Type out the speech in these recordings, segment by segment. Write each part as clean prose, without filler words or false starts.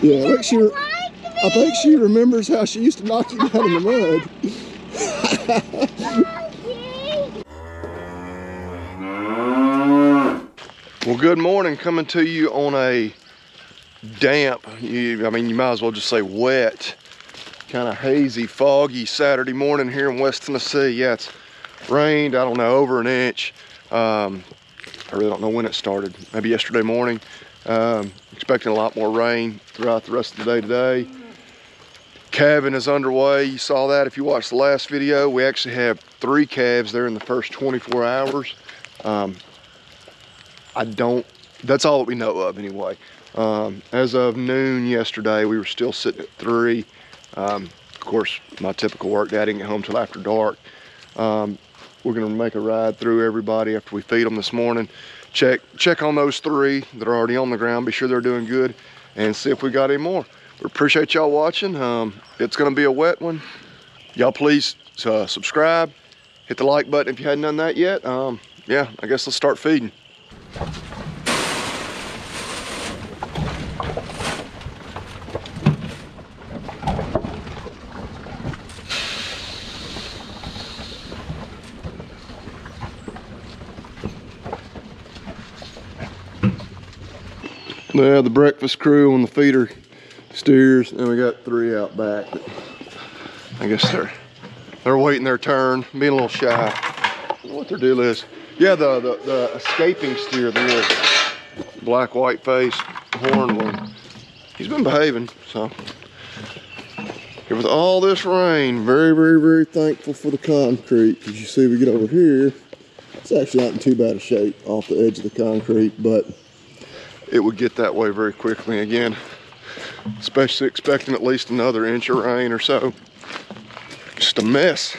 Yeah, I think she remembers how she used to knock you down in the mud. Well, good morning. Coming to you on a damp, you might as well just say wet, kind of hazy, foggy Saturday morning here in West Tennessee. Yeah, it's rained, I don't know, over an inch. I really don't know when it started. Maybe yesterday morning. Expecting a lot more rain throughout the rest of the day today. Calving is underway. You saw that if you watched the last video. We actually have 3 calves there in the first 24 hours. That's all that we know of anyway. As of noon yesterday, we were still sitting at 3. Of course, my typical work day, I didn't get home till after dark. We're gonna make a ride through everybody after we feed them this morning. Check on those 3 that are already on the ground, be sure they're doing good, and see if we got any more. We appreciate y'all watching. It's gonna be a wet one. Y'all please subscribe, hit the like button if you hadn't done that yet. Yeah, I guess let's start feeding. Yeah, the breakfast crew on the feeder steers, and we got 3 out back. I guess they're waiting their turn, being a little shy. I don't know what their deal is. Yeah, the escaping steer, the little black white face horn one, he's been behaving. So with all this rain, very thankful for the concrete. As you see, we get over here, it's actually not in too bad a shape off the edge of the concrete, but it would get that way very quickly again, especially expecting at least another inch of rain or so. Just a mess.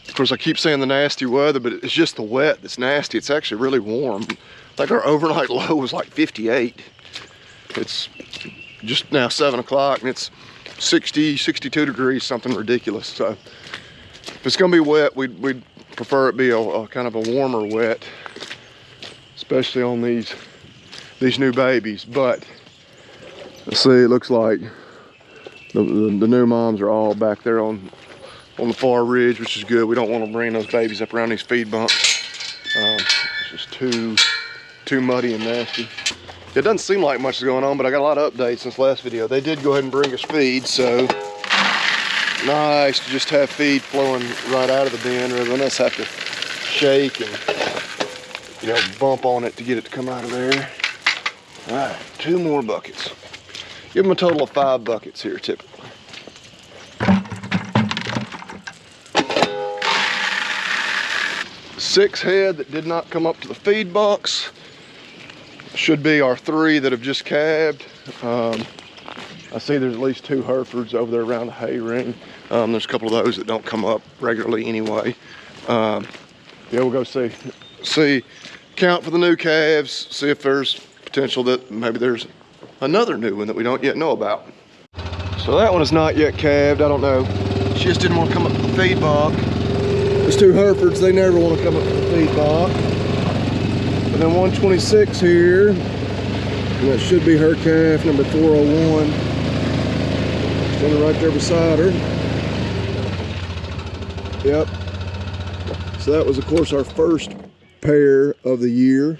Of course, I keep saying the nasty weather, but it's just the wet that's nasty. It's actually really warm. I think our overnight low was like 58. It's just now 7 o'clock and it's 60, 62 degrees, something ridiculous. So if it's gonna be wet, we'd prefer it be a kind of a warmer wet, especially on these new babies. But let's see, it looks like the new moms are all back there on the far ridge, which is good. We don't want to bring those babies up around these feed bumps. It's just too muddy and nasty. It doesn't seem like much is going on, but I got a lot of updates since last video. They did go ahead and bring us feed, so nice to just have feed flowing right out of the bin rather than us have to shake and, you know, bump on it to get it to come out of there. All right, 2 more buckets. Give them a total of 5 buckets here typically. Six head that did not come up to the feed box should be our 3 that have just calved. I see there's at least 2 Herefords over there around the hay ring. There's a couple of those that don't come up regularly anyway. Yeah, we'll go see, count for the new calves, see if there's potential that maybe there's another new one that we don't yet know about. So that one is not yet calved. I don't know. She just didn't want to come up to the feed box. There's 2 Herefords, they never want to come up to the feed box. And then 126 here, and that should be her calf, number 401. Standing right there beside her. Yep. So that was, of course, our first pair of the year.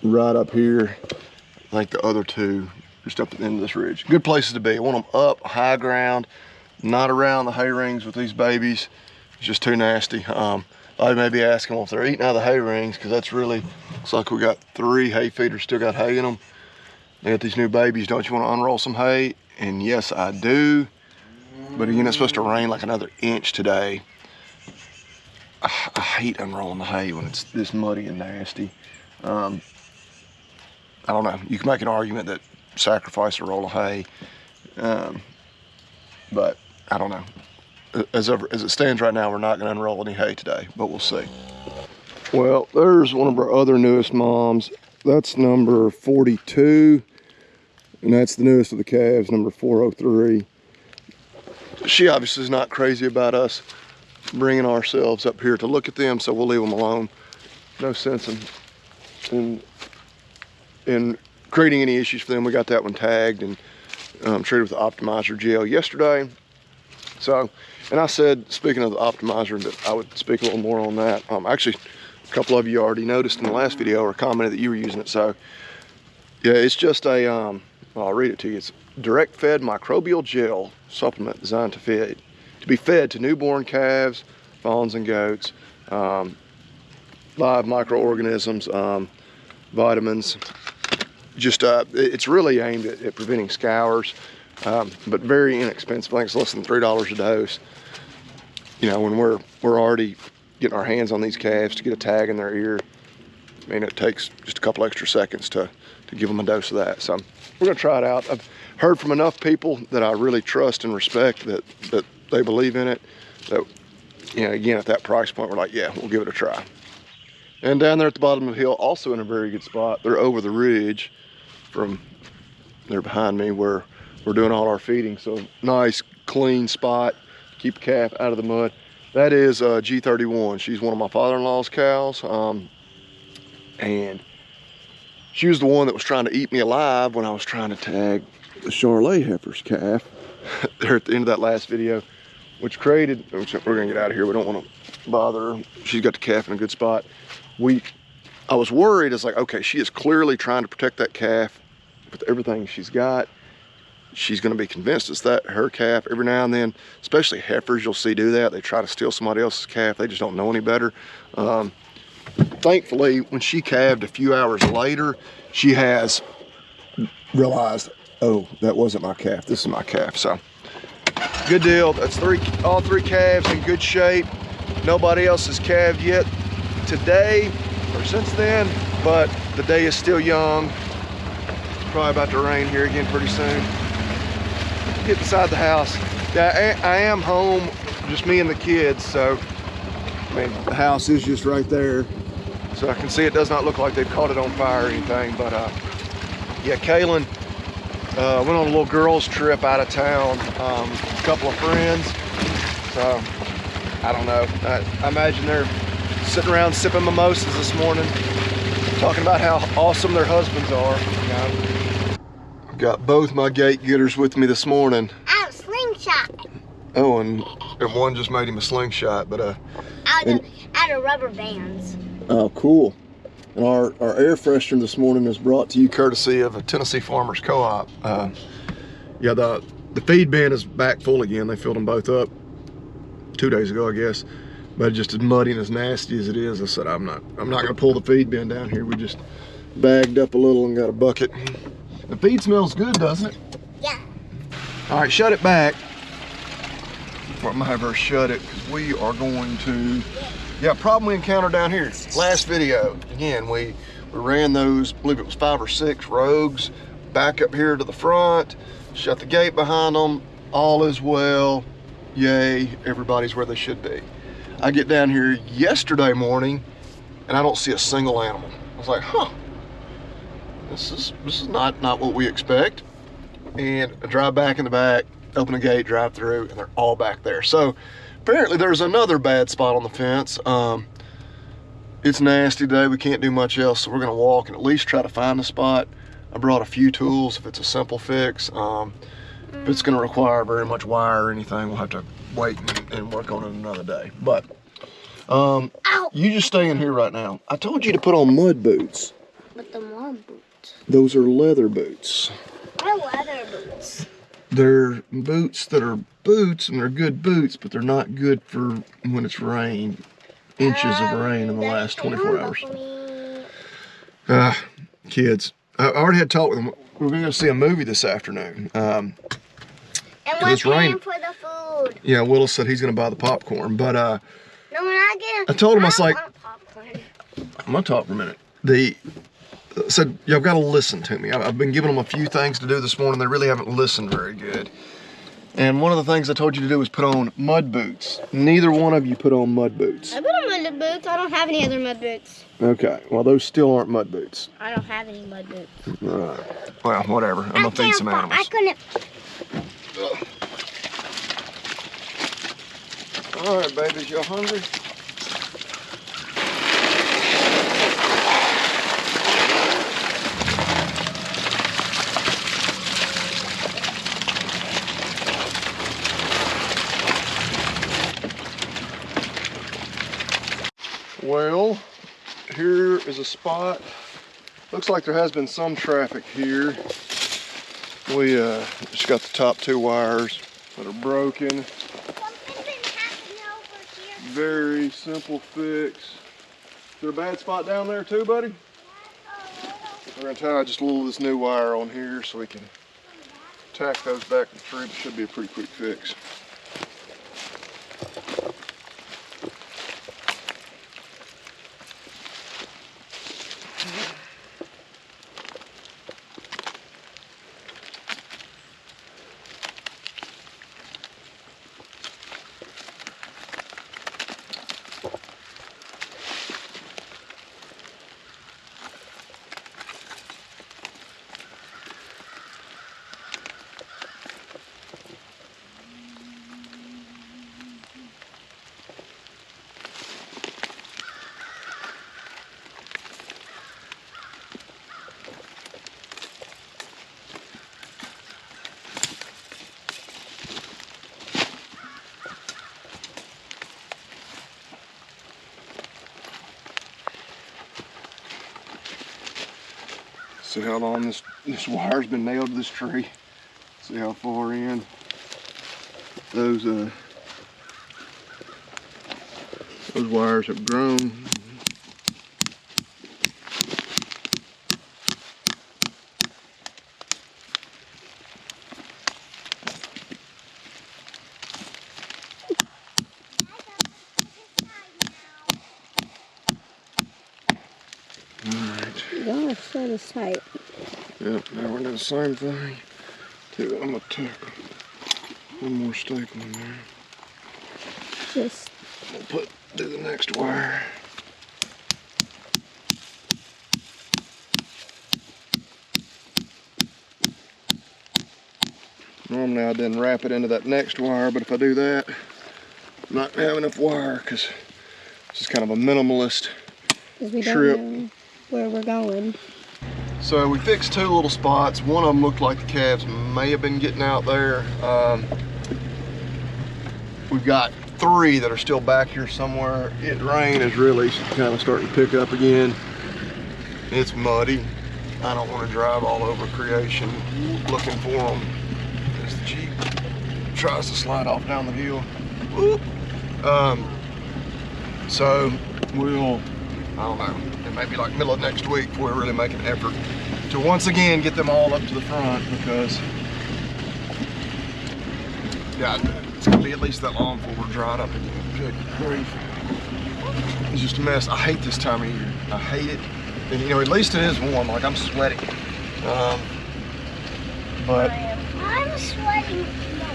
Right up here, I think the other 2 just up at the end of this ridge. Good places to be. I want them up, high ground, not around the hay rings with these babies. It's just too nasty. I may be asking them if they're eating out of the hay rings, because that's really, looks like we got 3 hay feeders still got hay in them. They got these new babies. Don't you want to unroll some hay? And yes, I do. But again, it's supposed to rain like another inch today. I hate unrolling the hay when it's this muddy and nasty. I don't know, you can make an argument that sacrifice a roll of hay, but I don't know. As it stands right now, we're not gonna unroll any hay today, but we'll see. Well, there's one of our other newest moms. That's number 42, and that's the newest of the calves, number 403. She obviously is not crazy about us bringing ourselves up here to look at them, so we'll leave them alone. No sense in creating any issues for them. We got that one tagged and treated with the optimizer gel yesterday. So, and I said, speaking of the optimizer, that I would speak a little more on that. Actually, a couple of you already noticed in the last video or commented that you were using it. So, yeah, it's just a, well, I'll read it to you. It's direct fed microbial gel supplement designed to be fed to newborn calves, fawns, and goats. Live microorganisms, vitamins. Just, it's really aimed at preventing scours. But very inexpensive. I think it's less than $3 a dose. You know, when we're already getting our hands on these calves to get a tag in their ear, I mean, it takes just a couple extra seconds to give them a dose of that. So we're gonna try it out. I've heard from enough people that I really trust and respect that they believe in it. That, you know, again, at that price point, we're like, yeah, we'll give it a try. And down there at the bottom of the hill, also in a very good spot, they're over the ridge from, they're behind me where we're doing all our feeding. So nice, clean spot, keep the calf out of the mud. That is G31. She's one of my father-in-law's cows. And she was the one that was trying to eat me alive when I was trying to tag the Charolais heifer's calf there at the end of that last video, which created, we're gonna get out of here. We don't want to bother her. She's got the calf in a good spot. I was worried. It's like, okay, she is clearly trying to protect that calf with everything she's got. She's going to be convinced it's that her calf. Every now and then, especially heifers, you'll see do that. They try to steal somebody else's calf. They just don't know any better. Thankfully, when she calved a few hours later, she has realized, oh, that wasn't my calf. This is my calf. So good deal. That's all three calves in good shape. Nobody else has calved yet today or since then, but the day is still young. It's probably about to rain here again pretty soon. Get inside the house. Yeah, I am home, just me and the kids, so I mean, the house is just right there, so I can see it does not look like they've caught it on fire or anything. But yeah, Kaylin went on a little girls trip out of town, a couple of friends, so I don't know. I imagine they're sitting around sipping mimosas this morning, talking about how awesome their husbands are, you know. Got both my gate getters with me this morning. Out slingshot. Oh, and one just made him a slingshot, but out of rubber bands. Oh, cool. And our air freshener this morning is brought to you courtesy of a Tennessee Farmers Co-op. Yeah, the feed bin is back full again. They filled them both up 2 days ago, I guess. But just as muddy and as nasty as it is, I said I'm not gonna pull the feed bin down here. We just bagged up a little and got a bucket. The feed smells good, doesn't it? Yeah. All right, shut it back. Well, I'm gonna have her shut it because we are going to, yeah, problem we encountered down here. Last video, again, we ran those, I believe it was 5 or 6 rogues back up here to the front, shut the gate behind them, all is well, yay, everybody's where they should be. I get down here yesterday morning and I don't see a single animal. I was like, huh. This is not what we expect. And I drive back in the back, open the gate, drive through, and they're all back there. So apparently there's another bad spot on the fence. It's nasty today. We can't do much else, so we're gonna walk and at least try to find the spot. I brought a few tools if it's a simple fix. If it's gonna require very much wire or anything, we'll have to wait and work on it another day. But you just stay in here right now. I told you to put on mud boots. But the mud boots. Those are leather boots. What are leather boots? They're boots that are boots, and they're good boots, but they're not good for when it's rained. Inches of rain in the last 24 hours. Kids. I already had talked with them. We're going to go see a movie this afternoon. And what's paying for the food? Yeah, Willis said he's going to buy the popcorn, but no, when I get I told him, I was like, popcorn. I'm going to talk for a minute. Said, y'all got to listen to me. I've been giving them a few things to do this morning. They really haven't listened very good. And one of the things I told you to do was put on mud boots. Neither one of you put on mud boots. I put on mud boots. I don't have any other mud boots. Okay, well, those still aren't mud boots. I don't have any mud boots. All right. Well, whatever. I'm going to feed some animals. I couldn't. All right, babies, y'all hungry? here is a spot. Looks like there has been some traffic here. We just got the top 2 wires that are broken. Something's been happening over here. Very simple fix. Is there a bad spot down there too, buddy? We're gonna tie just a little of this new wire on here so we can tack those back to the tree. It should be a pretty quick fix. See how long this wire's been nailed to this tree. See how far in. Those wires have grown. Don't set us tight. Yep, now we're doing the same thing. I'm gonna tack one more staple in there. Just We'll do the next wire. Normally I didn't wrap it into that next wire, but if I do that, I'm not gonna have enough wire because this is kind of a minimalist we trip. don't know where we're going. So we fixed 2 little spots. One of them looked like the calves may have been getting out there. We've got 3 that are still back here somewhere. Rain is really kind of starting to pick up again. It's muddy. I don't want to drive all over creation looking for them as the Jeep tries to slide off down the hill. Whoop. So we'll, I don't know, it may be like middle of next week before we really make an effort to once again get them all up to the front, because yeah, it's gonna be at least that long before we're dried up again. Good grief. It's just a mess. I hate this time of year. I hate it. And you know, at least it is warm, like I'm sweating. But I'm sweating.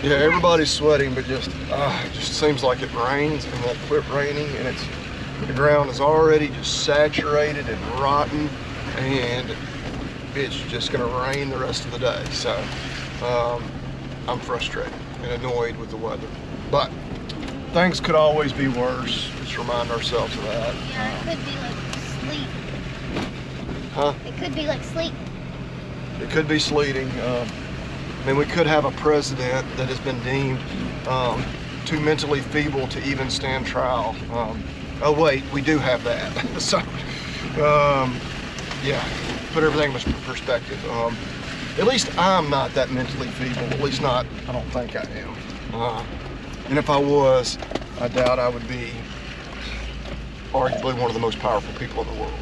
yeah, everybody's sweating, but just it just seems like it rains and won't quit raining, and the ground is already just saturated and rotten, and it's just gonna rain the rest of the day. So I'm frustrated and annoyed with the weather, but things could always be worse. Just remind ourselves of that. Yeah, it could be like sleet. Huh? It could be like sleet. It could be sleeting. I mean, we could have a president that has been deemed too mentally feeble to even stand trial. Oh wait, we do have that. So, yeah, put everything in perspective. At least I'm not that mentally feeble. At least not, I don't think I am. And if I was, I doubt I would be arguably one of the most powerful people in the world.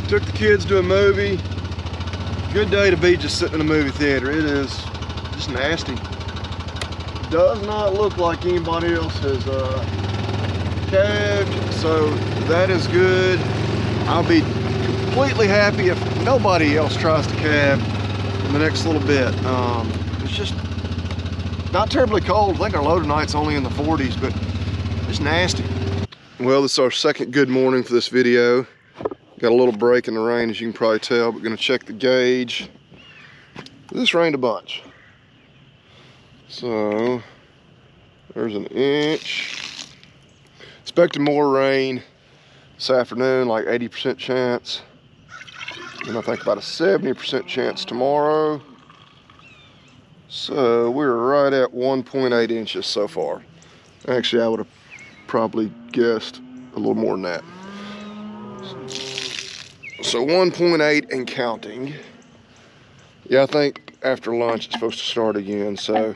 Took the kids to a movie. Good day to be just sitting in a movie theater. It is just nasty. Does not look like anybody else has calved, so that is good. I'll be completely happy if nobody else tries to calve in the next little bit. It's just not terribly cold. I think our low tonight's only in the 40s, but it's nasty. Well, this is our second good morning for this video. Got a little break in the rain, as you can probably tell, but gonna check the gauge. This rained a bunch. So, there's an inch. Expecting more rain this afternoon, like 80% chance. And I think about a 70% chance tomorrow. So, we're right at 1.8 inches so far. Actually, I would have probably guessed a little more than that. So 1.8 and counting. Yeah, I think after lunch it's supposed to start again, so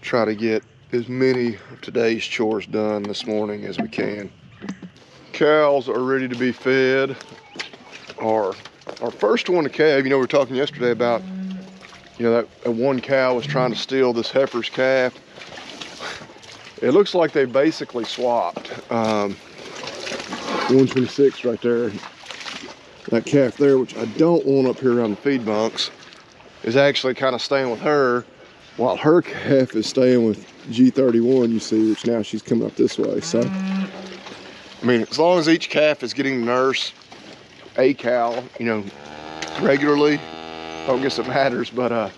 try to get as many of today's chores done this morning as we can. Cows are ready to be fed. Our first one to calve, you know, we were talking yesterday about, you know, that one cow was trying to steal this heifer's calf. It looks like they basically swapped. 126 right there. That calf there, which I don't want up here around the feed bunks, is actually kind of staying with her, while her calf is staying with G31, you see, which now she's coming up this way. So, I mean, as long as each calf is getting to nurse a cow, you know, regularly, I don't guess it matters, but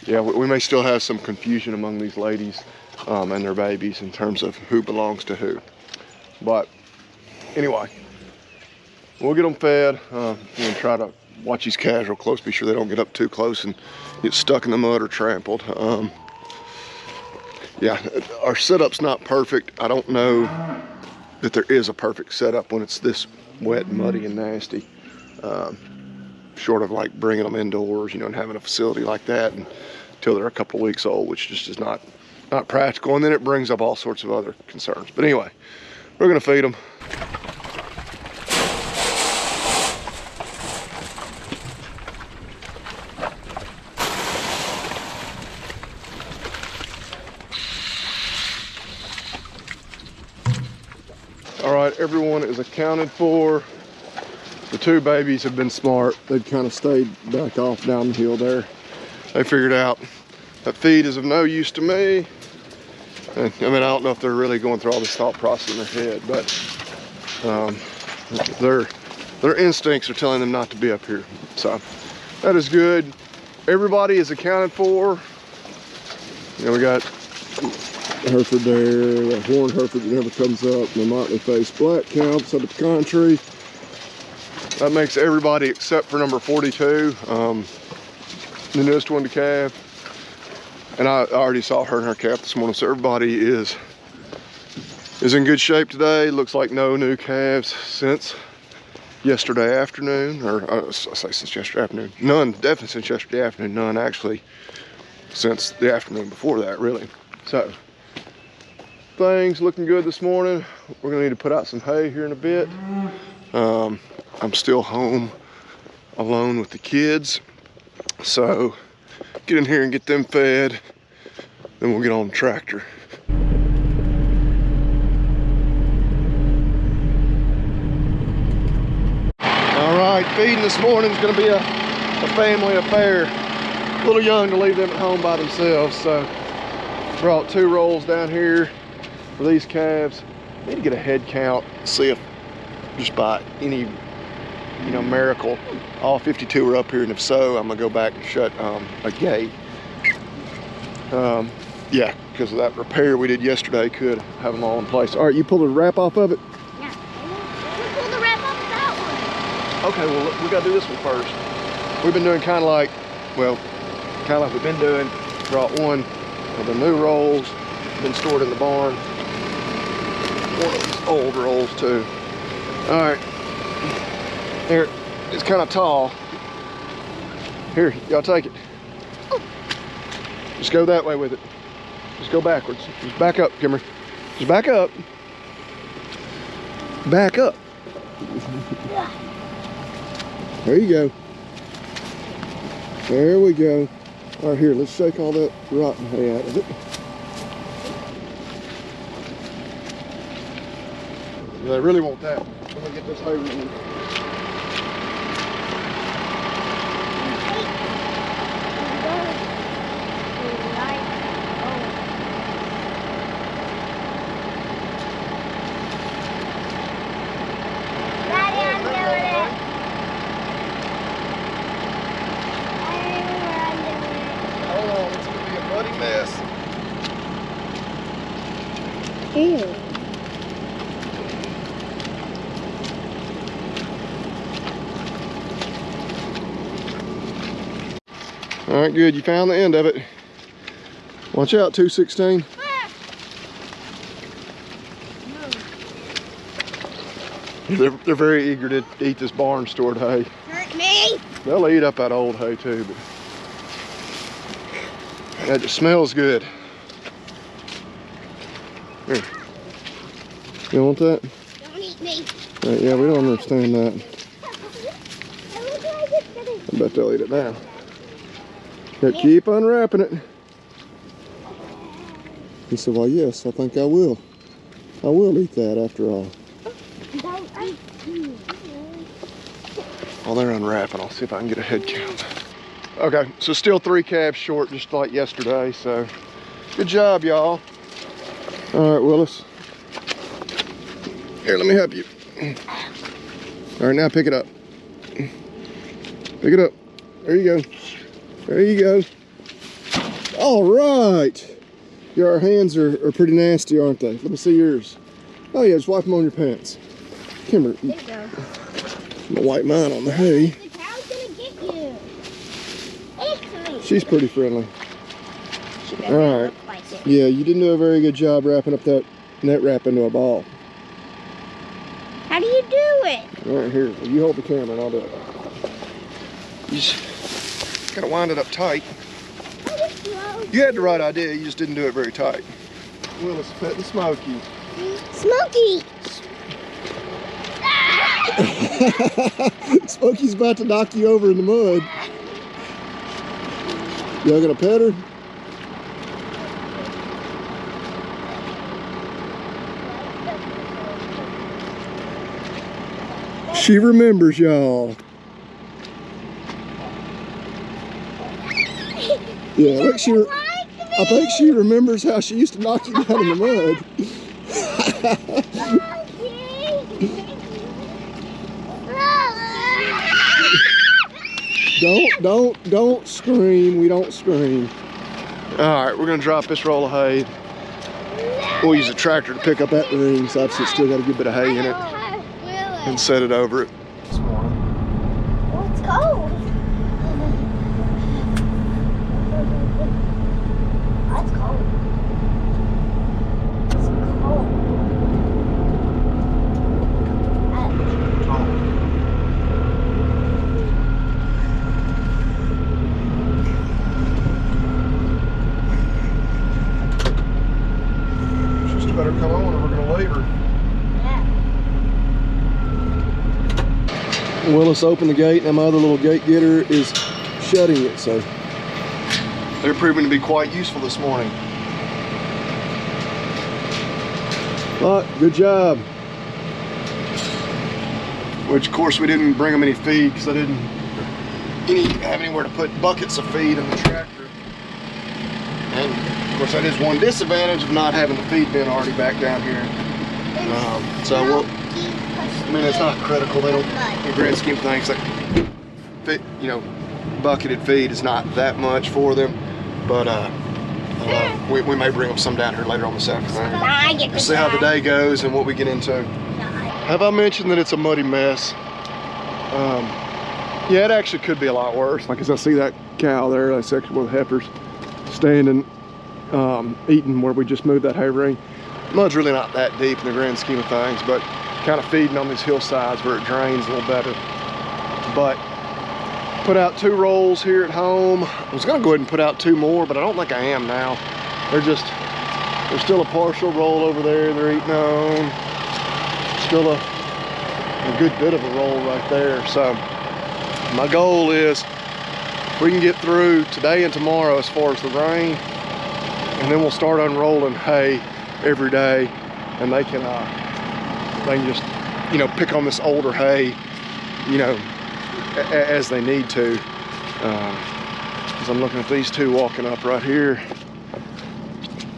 yeah, we may still have some confusion among these ladies and their babies in terms of who belongs to who. But anyway, we'll get them fed. We'll try to watch these calves real close, be sure they don't get up too close and get stuck in the mud or trampled. Yeah, our setup's not perfect. I don't know that there is a perfect setup when it's this wet, muddy, and nasty. Short of like bringing them indoors, you know, and having a facility like that until they're a couple of weeks old, which just is not practical. And then it brings up all sorts of other concerns. But anyway, we're gonna feed them. All right, everyone is accounted for. The two babies have been smart. They've kind of stayed back off down the hill there. They figured out that feed is of no use to me. And, I mean, I don't know if they're really going through all this thought process in their head, but their instincts are telling them not to be up here. So that is good. Everybody is accounted for. You know, we got Hereford there, a horned Hereford that never comes up, and a motley faced black cow beside the country. That makes everybody except for number 42, the newest one to calve. And I already saw her and her calf this morning, so everybody is in good shape today. Looks like no new calves since yesterday afternoon, or I say since yesterday afternoon. None, definitely since yesterday afternoon. None actually since the afternoon before that, really. So things looking good this morning. We're gonna need to put out some hay here in a bit. I'm still home alone with the kids, so get in here and get them fed, then we'll get on the tractor. All right, feeding this morning is gonna be a family affair. A little young to leave them at home by themselves, so brought 2 rolls down here for these calves. Need to get a head count, see if just by any, you know, miracle all 52 are up here, and if so, I'm gonna go back and shut a gate. Yeah, because of that repair we did yesterday, could have them all in place. All right, you pull the wrap off of it? Yeah. We pull the wrap off of that one. Okay, well, we gotta do this one first. We've been doing kind of like we've been doing. Brought one of the new rolls, been stored in the barn. One of these old rolls too. All right, here, it's kind of tall. Here, y'all take it. Ooh. Just go that way with it. Just go backwards. Just back up, Kimmer. Just back up. Back up. There you go. There we go. All right, here, let's shake all that rotten hay out of it. They really want that. I'm gonna get this hay removed. Ew. All right, good. You found the end of it. Watch out, 216. They're very eager to eat this barn stored hay. Hurt me. They'll eat up that old hay too, but that just smells good. Here. You want that? Don't eat me. Yeah, we don't understand that. I bet they'll eat it now. Here, keep unwrapping it. He said, well, yes, I think I will. I will eat that after all. While they're unwrapping, I'll see if I can get a head count. Okay, so still 3 calves short, just like yesterday, so good job, y'all. All right, Willis. Here, let me help you. All right, now pick it up. Pick it up. There you go. There you go. All right. Your hands are pretty nasty, aren't they? Let me see yours. Oh yeah, just wipe them on your pants. Kimber, There you go. I'm gonna wipe mine on the hay. The cow's gonna get you. It's me. She's pretty friendly. She doesn't All right. look like it. Yeah, you didn't do a very good job wrapping up that net wrap into a ball. How do you do it? All right, here, you hold the camera and I'll do it. You just gotta wind it up tight. You had the right idea, you just didn't do it very tight. Willis petting Smokey. Smokey! Smokey's about to knock you over in the mud. Y'all gonna pet her? She remembers y'all. Yeah, I think she remembers how she used to knock you down in the mud. Don't scream. We don't scream. All right, we're gonna drop this roll of hay. We'll use a tractor to pick up that ring, so I've still got a good bit of hay in it, and set it over it. Oh, it's cold. That's cold. It's cold. Just better come on or we're gonna labor. Yeah. Willis opened the gate and my other little gate getter is shutting it, so they're proving to be quite useful this morning. But good job. Which of course we didn't bring them any feed because I didn't have anywhere to put buckets of feed in the tractor. And of course that is one disadvantage of not having the feed bin already back down here. So we'll, I mean, it's not critical. They don't, in the grand scheme of things, like, you know, bucketed feed is not that much for them. But we may bring them some down here later on this afternoon. We'll see how the day goes and what we get into. Have I mentioned that it's a muddy mess? Yeah, it actually could be a lot worse. Like as I see that cow there, that section where the heifer's standing, eating where we just moved that hay ring. Mud's really not that deep in the grand scheme of things, but kind of feeding on these hillsides where it drains a little better. But put out 2 rolls here at home. I was gonna go ahead and put out 2 more, but I don't think I am now. There's still a partial roll over there they're eating on. Still a good bit of a roll right there. So my goal is we can get through today and tomorrow as far as the rain, and then we'll start unrolling hay every day, and they can just, you know, pick on this older hay, you know, as they need to. As I'm looking at these 2 walking up right here,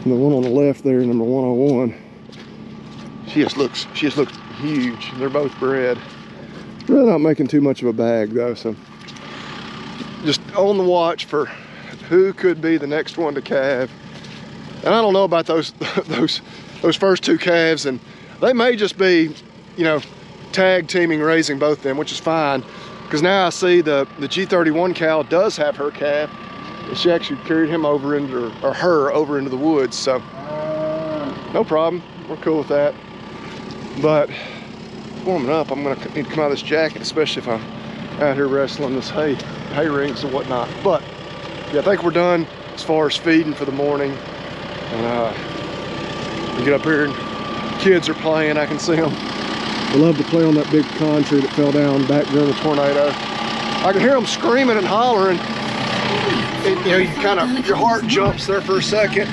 and the one on the left there, number 101, she just looks huge. They're both bred. Really not making too much of a bag though, so just on the watch for who could be the next one to calve. And I don't know about those first 2 calves, and they may just be, you know, tag teaming raising both of them, which is fine, because now I see the G31 cow does have her calf, and she actually carried him over into, or her over into the woods, so no problem, we're cool with that. But warming up. I'm gonna need to come out of this jacket, especially if I'm out here wrestling this hay rings and whatnot. But yeah, I think we're done as far as feeding for the morning. And we get up here and kids are playing. I can see them. They love to play on that big pine tree that fell down back during the tornado. I can hear them screaming and hollering. And, you know, you kind of, your heart jumps there for a second,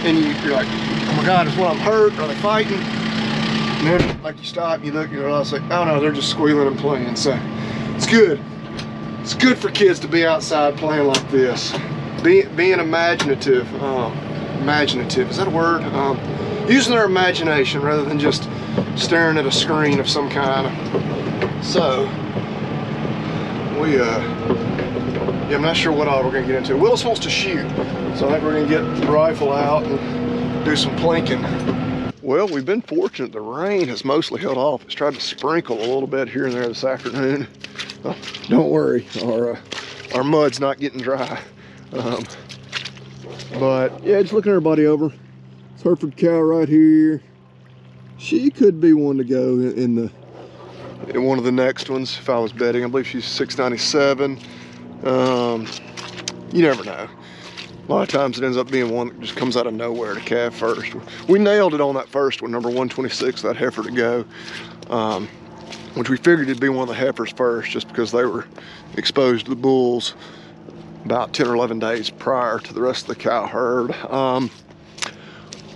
and you're like, oh my God, is one of them hurt? Are they fighting? And then, like, you stop, you look, you realize, like, oh no, they're just squealing and playing. So it's good. It's good for kids to be outside playing like this. Being imaginative. Imaginative, is that a word? Using their imagination rather than just staring at a screen of some kind. So we yeah, I'm not sure what all we're gonna get into. Will's wants to shoot, so I think we're gonna get the rifle out and do some plinking. Well, we've been fortunate. The rain has mostly held off. It's tried to sprinkle a little bit here and there this afternoon. Oh, don't worry, our mud's not getting dry. But yeah, just looking everybody over. It's Hereford cow right here. She could be one to go in one of the next ones if I was betting. I believe she's 697. You never know. A lot of times it ends up being one that just comes out of nowhere to calve first. We nailed it on that first one, number 126, that heifer to go, which we figured it'd be one of the heifers first just because they were exposed to the bulls about 10 or 11 days prior to the rest of the cow herd.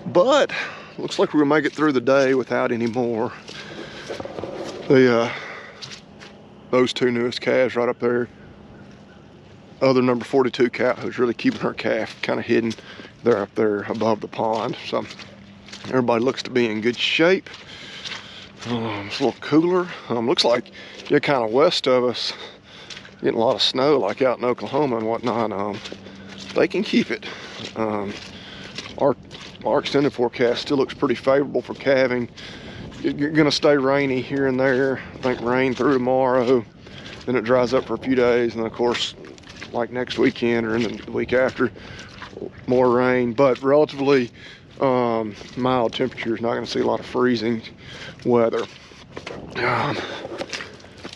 But looks like we're gonna make it through the day without any more. Those two newest calves right up there. Other number 42 cow who's really keeping her calf kind of hidden. They're up there above the pond. So everybody looks to be in good shape. It's a little cooler. Looks like you're kind of west of us, getting a lot of snow like out in Oklahoma and whatnot. They can keep it. Our extended forecast still looks pretty favorable for calving. You're gonna stay rainy here and there. I think rain through tomorrow, then it dries up for a few days, and then of course, like next weekend or in the week after, more rain, but relatively mild temperatures. Not gonna see a lot of freezing weather. The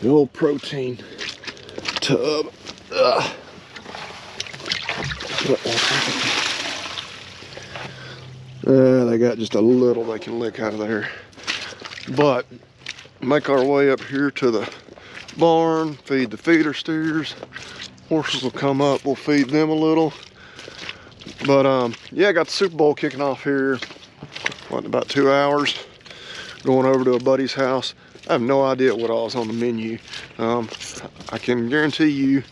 old protein tub. They got just a little they can lick out of there. But make our way up here to the barn, feed the feeder steers. Horses will come up, we'll feed them a little. But yeah, I got the Super Bowl kicking off here, what, in about 2 hours. Going over to a buddy's house. I have no idea what all is on the menu. I can guarantee you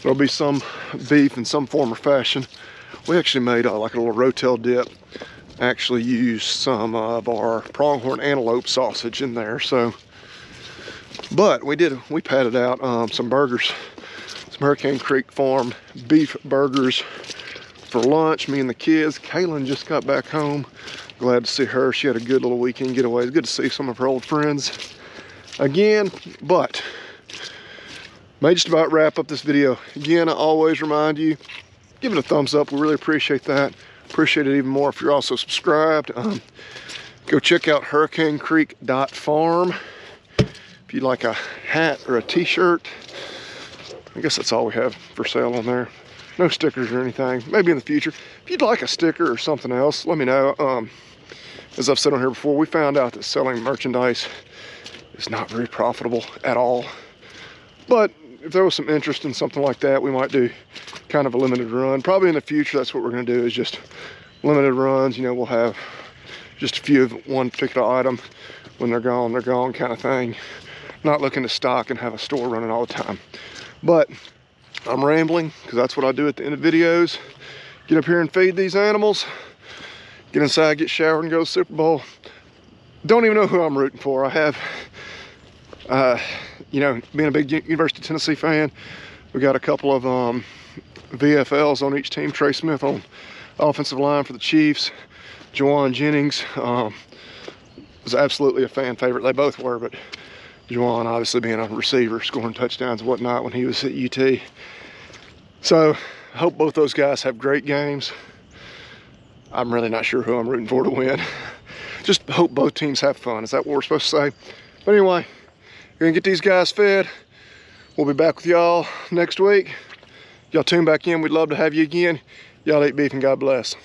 there'll be some beef in some form or fashion. We actually made like a little rotel dip. Actually used some of our pronghorn antelope sausage in there. So, but we patted out some burgers, some Hurricane Creek Farm beef burgers for lunch. Me and the kids. Kaylin just got back home. Glad to see her. She had a good little weekend getaway. It's good to see some of her old friends again. But may just about wrap up this video. Again, I always remind you, give it a thumbs up. We really appreciate that. Appreciate it even more if you're also subscribed. Go check out hurricanecreek.farm if you'd like a hat or a t-shirt. I guess that's all we have for sale on there. No stickers or anything. Maybe in the future. If you'd like a sticker or something else, let me know. As I've said on here before, we found out that selling merchandise is not very profitable at all. But if there was some interest in something like that, we might do kind of a limited run. Probably in the future, that's what we're gonna do, is just limited runs. You know, we'll have just a few of one particular item. When they're gone kind of thing. Not looking to stock and have a store running all the time. But I'm rambling, because that's what I do at the end of videos. Get up here and feed these animals. Get inside, get showered, and go to the Super Bowl. Don't even know who I'm rooting for. I have, you know, being a big University of Tennessee fan, we got a couple of VFLs on each team. Trey Smith on offensive line for the Chiefs. Juwan Jennings was absolutely a fan favorite. They both were, but Juwan obviously being a receiver, scoring touchdowns and whatnot when he was at UT. So I hope both those guys have great games. I'm really not sure who I'm rooting for to win. Just hope both teams have fun. Is that what we're supposed to say? But anyway, we're gonna get these guys fed. We'll be back with y'all next week. Y'all tune back in. We'd love to have you again. Y'all eat beef and God bless.